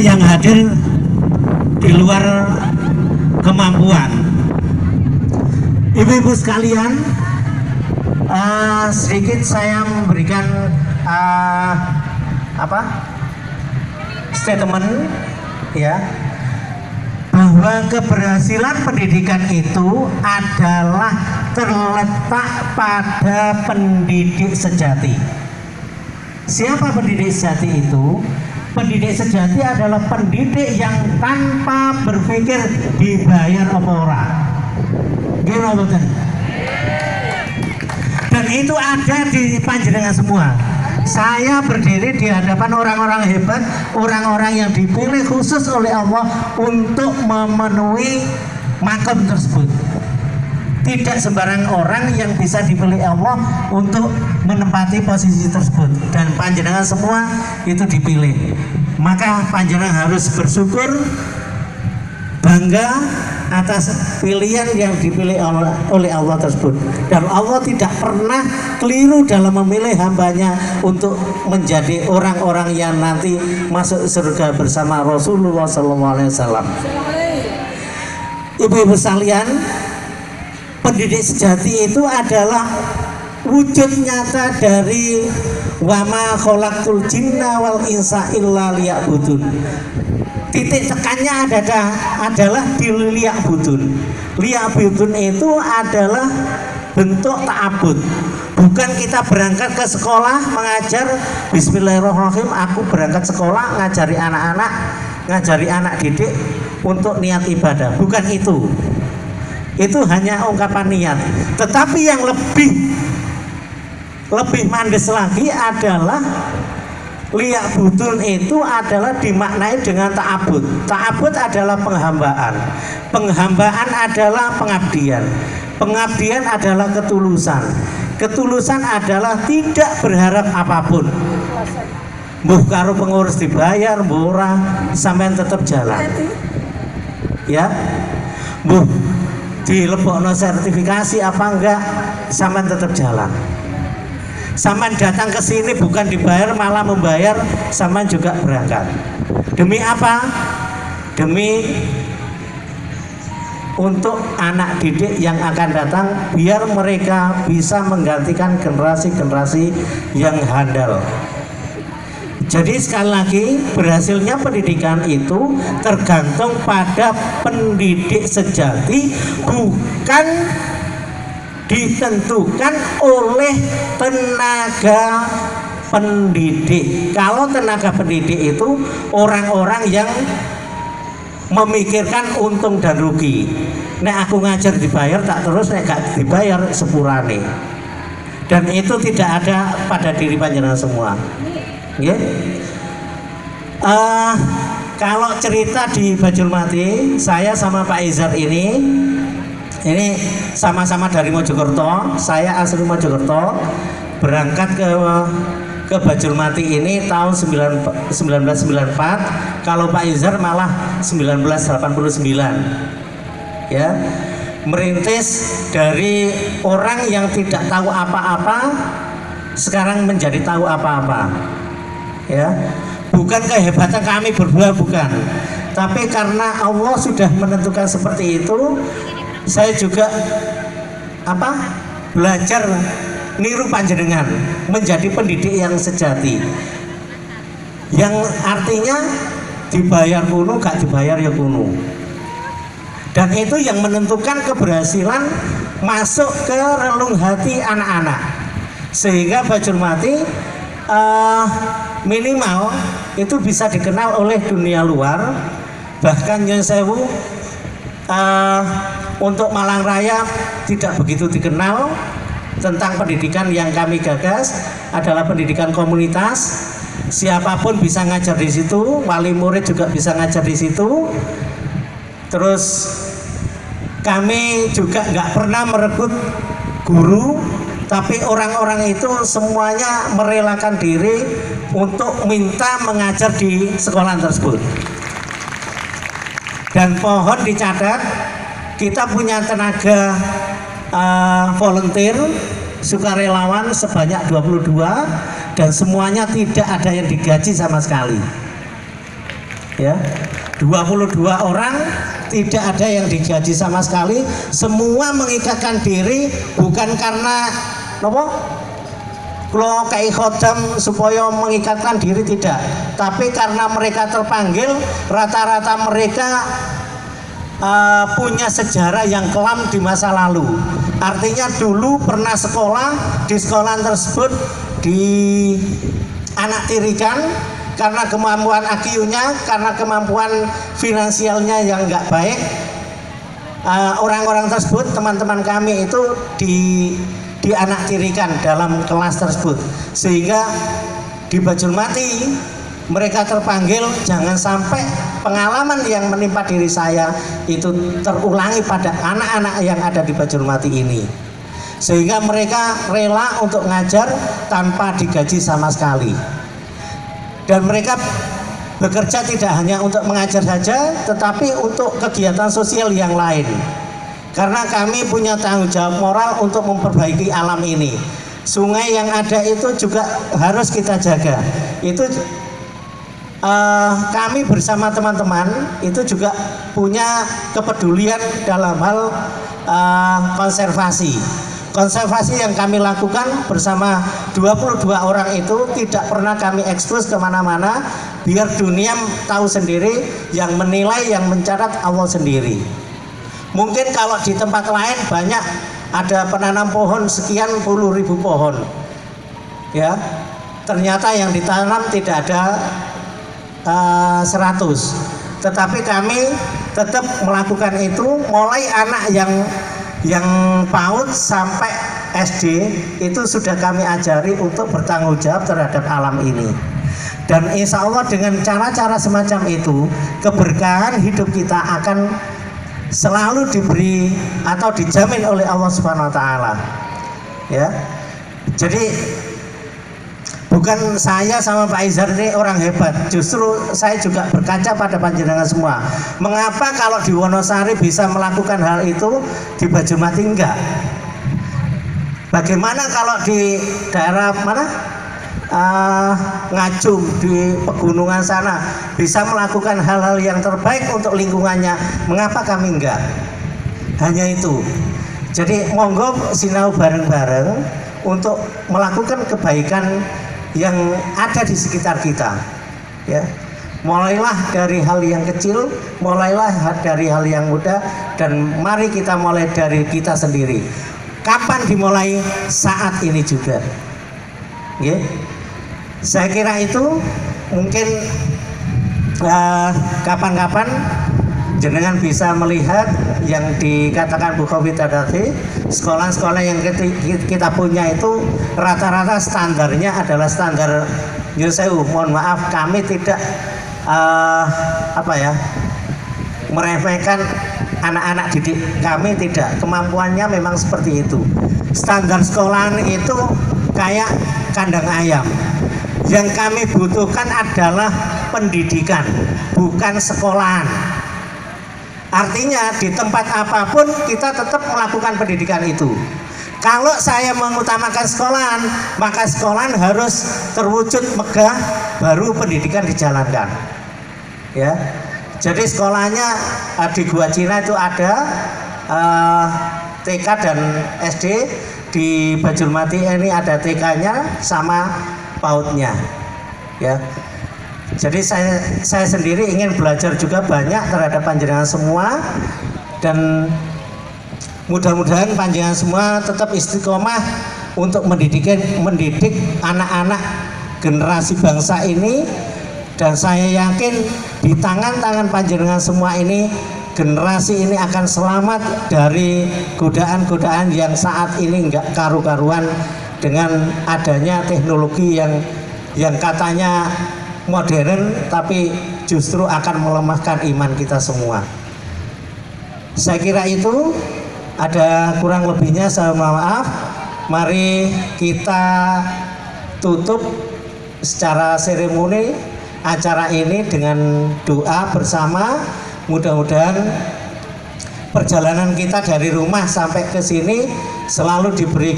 yang hadir di luar kemampuan. Ibu-ibu sekalian, sedikit saya memberikan statement ya, bahwa keberhasilan pendidikan itu adalah terletak pada pendidik sejati. Siapa pendidik sejati itu? Pendidik sejati adalah pendidik yang tanpa berpikir dibayar apa ora. Gimana betul? Dan itu ada di panjenengan semua. Saya berdiri di hadapan orang-orang hebat, orang-orang yang dipilih khusus oleh Allah untuk memenuhi makom tersebut. Tidak sembarang orang yang bisa dipilih Allah untuk menempati posisi tersebut, dan panjenengan semua itu dipilih. Maka panjenengan harus bersyukur, bangga atas pilihan yang dipilih oleh Allah tersebut. Dan Allah tidak pernah keliru dalam memilih hambanya untuk menjadi orang-orang yang nanti masuk surga bersama Rasulullah SAW. Ibu-ibu sekalian, pendidik sejati itu adalah wujud nyata dari wama khalaqtul jinna wal insa illa liya'budun. Titik tekannya adalah di liya'budun. Liya'budun itu adalah bentuk ta'abud. Bukan kita berangkat ke sekolah mengajar bismillahirrahmanirrahim, aku berangkat sekolah ngajari anak-anak, ngajari anak didik untuk niat ibadah. Bukan itu. Itu hanya ungkapan niat. Tetapi yang lebih mandes lagi adalah liya'budun itu adalah dimaknai dengan ta'abud. Ta'abud adalah penghambaan. Penghambaan adalah pengabdian. Pengabdian adalah ketulusan. Ketulusan adalah tidak berharap apapun. Mbuh karo pengurus dibayar, mbuh ora, sampean tetap jalan. Ya. Mbuh dilebokno sertifikasi apa enggak, sampean tetap jalan. Saman datang ke sini bukan dibayar malah membayar, saman juga berangkat. Demi apa? Demi untuk anak didik yang akan datang, biar mereka bisa menggantikan generasi-generasi yang handal. Jadi sekali lagi, berhasilnya pendidikan itu tergantung pada pendidik sejati, bukan ditentukan oleh tenaga pendidik. Kalau tenaga pendidik itu orang-orang yang memikirkan untung dan rugi. Nek aku ngajar dibayar tak terus, nek gak dibayar sepurane. Dan itu tidak ada pada diri panjenengan semua. Ya. Kalau cerita di Bajulmati, saya sama Pak Izar ini sama-sama dari Mojokerto. Saya asli Mojokerto, berangkat ke Bajulmati ini tahun 1994. Kalau Pak Izar malah 1989. Ya, merintis dari orang yang tidak tahu apa-apa sekarang menjadi tahu apa-apa. Ya, bukan kehebatan kami berdua, bukan, tapi karena Allah sudah menentukan seperti itu. Saya juga belajar niru panjenengan menjadi pendidik yang sejati, yang artinya dibayar kuno gak dibayar ya kuno. Dan itu yang menentukan keberhasilan masuk ke relung hati anak-anak, sehingga Bajulmati minimal itu bisa dikenal oleh dunia luar. Bahkan Nyun Sewu untuk Malang Raya tidak begitu dikenal tentang pendidikan yang kami gagas adalah pendidikan komunitas. Siapapun bisa ngajar di situ, wali murid juga bisa ngajar di situ. Terus kami juga nggak pernah merekrut guru, tapi orang-orang itu semuanya merelakan diri untuk minta mengajar di sekolah tersebut. Dan pohon dicatat, kita punya tenaga volunteer sukarelawan sebanyak 22, dan semuanya tidak ada yang digaji sama sekali. ya. 22 orang, tidak ada yang digaji sama sekali, semua mengikatkan diri bukan karena nopo kalau kayak khodam supaya mengikatkan diri, tidak, tapi karena mereka terpanggil. Rata-rata mereka punya sejarah yang kelam di masa lalu, artinya dulu pernah sekolah, di sekolah tersebut di anak tirikan karena kemampuan IQ-nya, karena kemampuan finansialnya yang nggak baik. Orang-orang tersebut, teman-teman kami itu dianaktirikan dalam kelas tersebut, sehingga di Bajulmati mereka terpanggil jangan sampai pengalaman yang menimpa diri saya itu terulangi pada anak-anak yang ada di Bajulmati ini, sehingga mereka rela untuk ngajar tanpa digaji sama sekali. Dan mereka bekerja tidak hanya untuk mengajar saja, tetapi untuk kegiatan sosial yang lain. Karena kami punya tanggung jawab moral untuk memperbaiki alam ini. Sungai yang ada itu juga harus kita jaga. Itu kami bersama teman-teman itu juga punya kepedulian dalam hal konservasi. Konservasi yang kami lakukan bersama 22 orang itu tidak pernah kami ekspos kemana-mana, biar dunia tahu sendiri, yang menilai, yang mencatat Allah sendiri. Mungkin kalau di tempat lain banyak ada penanam pohon sekian puluh ribu pohon, ya, ternyata yang ditanam tidak ada 100, tetapi kami tetap melakukan itu, mulai anak yang PAUD sampai SD itu sudah kami ajari untuk bertanggung jawab terhadap alam ini. Dan insya Allah dengan cara-cara semacam itu, keberkahan hidup kita akan selalu diberi atau dijamin oleh Allah Subhanahu wa Ta'ala, ya. Jadi bukan saya sama Pak Izhar ini orang hebat, justru saya juga berkaca pada panjenengan semua. Mengapa kalau di Wonosari bisa melakukan hal itu, di Bajulmati enggak? Bagaimana kalau di daerah mana, Ngajum, di pegunungan sana bisa melakukan hal-hal yang terbaik untuk lingkungannya, mengapa kami enggak? Hanya itu. Jadi monggo sinau bareng-bareng untuk melakukan kebaikan yang ada di sekitar kita, ya. Mulailah dari hal yang kecil, mulailah dari hal yang mudah, dan mari kita mulai dari kita sendiri. Kapan dimulai? Saat ini juga, ya. Saya kira itu mungkin kapan-kapan jenengan bisa melihat yang dikatakan Bu Khofifah tadi, sekolah-sekolah yang kita punya itu rata-rata standarnya adalah standar Yusewu. Mohon maaf, kami tidak meremehkan anak-anak didik kami, tidak. Kemampuannya memang seperti itu. Standar sekolahan itu kayak kandang ayam. Yang kami butuhkan adalah pendidikan, bukan sekolahan. Artinya di tempat apapun kita tetap melakukan pendidikan itu. Kalau saya mengutamakan sekolahan, maka sekolahan harus terwujud megah, baru pendidikan dijalankan, ya. Jadi sekolahnya di Gua Cina itu ada TK dan SD. Di Bajulmati ini ada TK-nya sama PAUD-nya, ya. Jadi saya sendiri ingin belajar juga banyak terhadap panjenengan semua, dan mudah-mudahan panjenengan semua tetap istiqomah untuk mendidik anak-anak generasi bangsa ini. Dan saya yakin di tangan-tangan panjenengan semua ini, generasi ini akan selamat dari godaan-godaan yang saat ini enggak karu-karuan dengan adanya teknologi yang katanya modern, tapi justru akan melemahkan iman kita semua. Saya kira itu, ada kurang lebihnya saya mohon maaf. Mari kita tutup secara seremoni acara ini dengan doa bersama. Mudah-mudahan perjalanan kita dari rumah sampai ke sini selalu diberi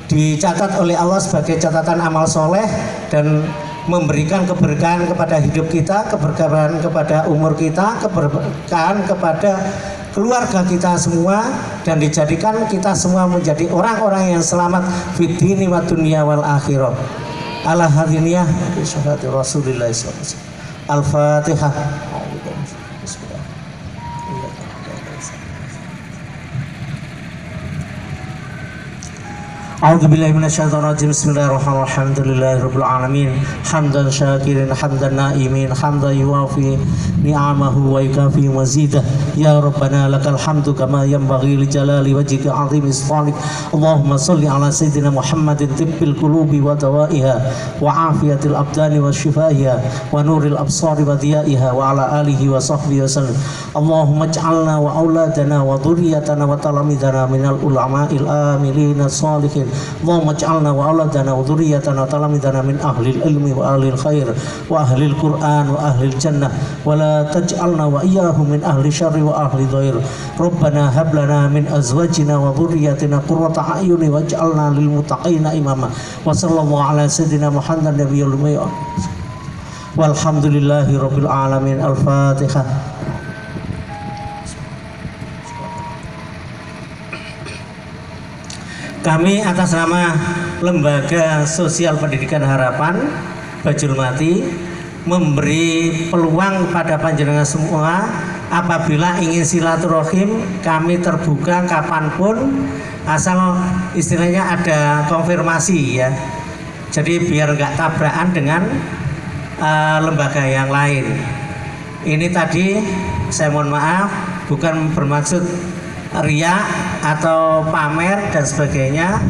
dicatat oleh Allah sebagai catatan amal soleh, dan memberikan keberkahan kepada hidup kita, keberkahan kepada umur kita, keberkahan kepada keluarga kita semua, dan dijadikan kita semua menjadi orang-orang yang selamat fid dini wa dunya wal akhirah. Ala hadiniyah bi syafati Rasulillah sallallahu alaihi wasallam. Al-Fatihah. A'udzu billahi minasyaitonir rajim. Bismillahirrahmanirrahim. Alhamdulillahirabbil alamin. Hamdan syakirin, hamdan naimin, hamdan yuwafi ni'amahu wa yukafi mazidah. Ya Rabbana lakal hamdu kama yanbaghi li jalali wajhika 'azimi sultanik. Allahumma shalli ala sayyidina Muhammadin tibbil qulubi wa dawaiha wa afiyatil abdani wa shifaiha wa nuril absari wa diyaiha wa ala alihi wa sahbihi wasallam. Allahumma ij'alna wa auladana wa dhurriyyatana wa talamidana minal ulama'il amilina shalihin. Allahumma ij'alna wa auladana wa dhurriyyatana wa talamidana min ahlil ilmi wa ahlil khair wa ahlil Qur'an wa ahlil jannah wa la taj'alna wa iyyahum min ahli syarri wa ahli dhair. Rabbana hab lana min azwajina wa dhurriyyatina qurrata a'yuni waj'alna lil muttaqina imama. Wa sallallahu ala sayyidina Muhammad nabiyil ummi walhamdulillahi rabbil alamin. Al-Fatihah. Kami atas nama Lembaga Sosial Pendidikan Harapan Bajulmati memberi peluang pada panjenengan semua, apabila ingin silaturahim kami terbuka kapanpun, asal istilahnya ada konfirmasi ya. Jadi biar nggak tabrakan dengan lembaga yang lain. Ini tadi saya mohon maaf, bukan bermaksud riya atau pamer dan sebagainya.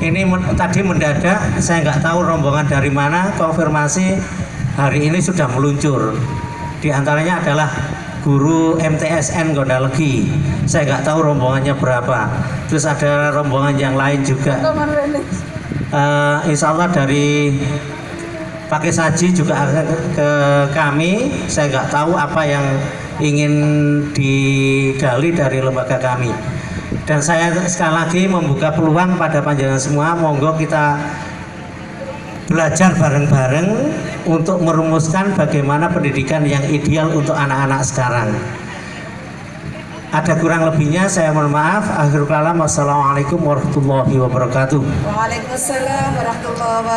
Ini tadi mendadak, saya nggak tahu rombongan dari mana, konfirmasi hari ini sudah meluncur. Di antaranya adalah guru MTSN Gondalegi, saya nggak tahu rombongannya berapa. Terus ada rombongan yang lain juga, insya Allah dari Pakai Saji juga ke kami. Saya nggak tahu apa yang ingin digali dari lembaga kami. Dan saya sekali lagi membuka peluang pada panjenengan semua, monggo kita belajar bareng-bareng untuk merumuskan bagaimana pendidikan yang ideal untuk anak-anak sekarang. Ada kurang lebihnya saya mohon maaf. Akhirul kalam, wassalamualaikum warahmatullahi wabarakatuh. Waalaikumsalam warahmatullahi wabarakatuh.